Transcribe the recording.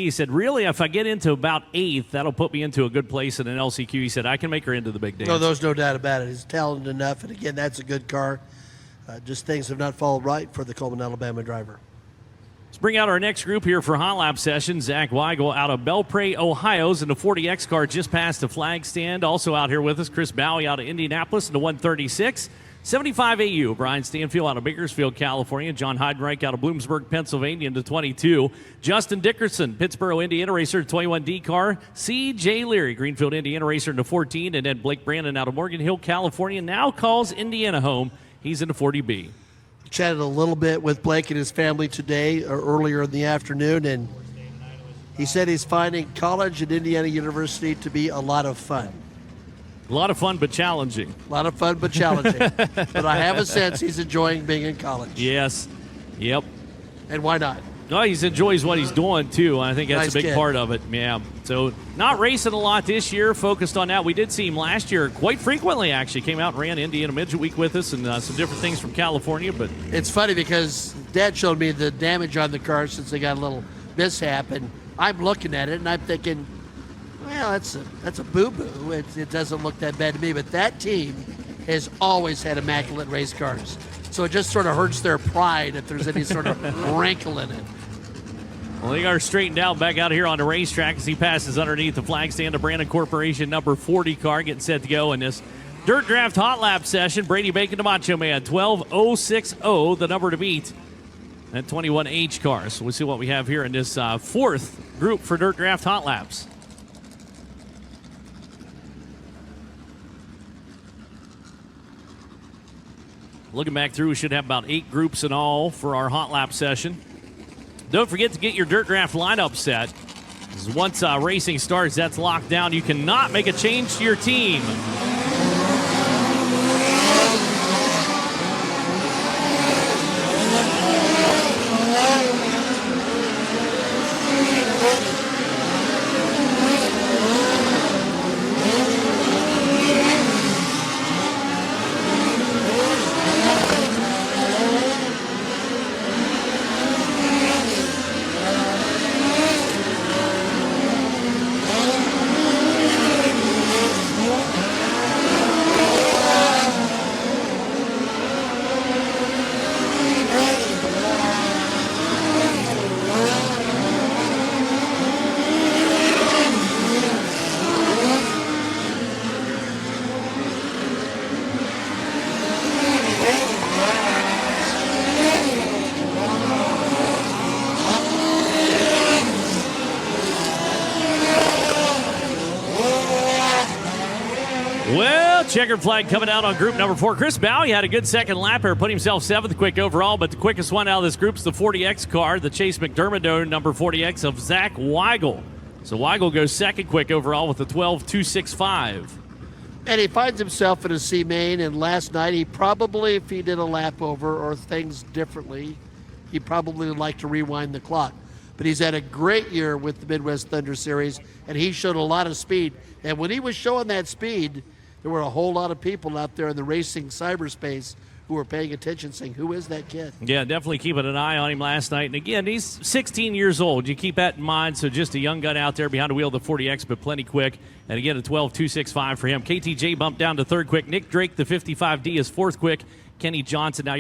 He said, really, if I get into about 8th, that'll put me into a good place in an LCQ. He said, I can make her into the big dance. No, there's no doubt about it. He's talented enough, and again, that's a good car. Just things have not fallen right for the Coleman, Alabama driver. Let's bring out our next group here for Hot Lap session. Zach Wigal out of Belpre, Ohio's in the 40X car just past the flag stand. Also out here with us, Chris Bowie out of Indianapolis in the 136. 75 AU, Brian Stanfield out of Bakersfield, California. John Heidenreich out of Bloomsburg, Pennsylvania in the 22. Justin Dickerson, Pittsburgh, Indiana racer, 21D car. C.J. Leary, Greenfield, Indiana racer in the 14. And then Blake Brandon out of Morgan Hill, California, now calls Indiana home. He's in the 40B. Chatted a little bit with Blake and his family today, or earlier in the afternoon, and he said he's finding college at Indiana University to be a lot of fun. A lot of fun, but challenging. A lot of fun, but challenging. But I have a sense he's enjoying being in college. Yes. Yep. And why not? No, he enjoys what he's doing, too. I think that's Nice a big kid. part of it. Yeah. So not racing a lot this year, focused on that. We did see him last year quite frequently, actually. Came out and ran Indiana Midget Week with us and some different things from California. But It's funny because Dad showed me the damage on the car since they got a little mishap, and I'm looking at it and I'm thinking, well, that's a boo-boo. It doesn't look that bad to me, but that team has always had immaculate race cars. So it just sort of hurts their pride if there's any sort of wrinkle in it. well, they are straightened out back out here on the racetrack as he passes underneath the flag stand of Brandon Corporation number 40 car, getting set to go in this Dirt Draft Hot Lap session. Brady Bacon to Macho Man, 12.060, the number to beat. That 21H car. So we'll see what we have here in this fourth group for Dirt Draft Hot Laps. Looking back through, we should have about 8 groups in all for our Hot Lap session. Don't forget to get your Dirt Draft lineup set. Once racing starts, that's locked down. You cannot make a change to your team. Well, checkered flag coming out on group number 4. Chris Bowie had a good second lap here, put himself 7th quick overall, but the quickest one out of this group is the 40X car, the Chase McDermott number 40X of Zach Wigal. So Wigal goes 2nd quick overall with a 12.265. And he finds himself in a C main, and last night he probably, if he did a lap over or things differently, he probably would like to rewind the clock. But he's had a great year with the Midwest Thunder Series, and he showed a lot of speed. And when he was showing that speed, there were a whole lot of people out there in the racing cyberspace who were paying attention, saying, who is that kid? Yeah, definitely keeping an eye on him last night. And again, he's 16 years old. You keep that in mind. So just a young gun out there behind the wheel of the 40X, but plenty quick. And again, a 12.265 for him. KTJ bumped down to 3rd quick. Nick Drake, the 55D, is 4th quick. Kenny Johnson, now your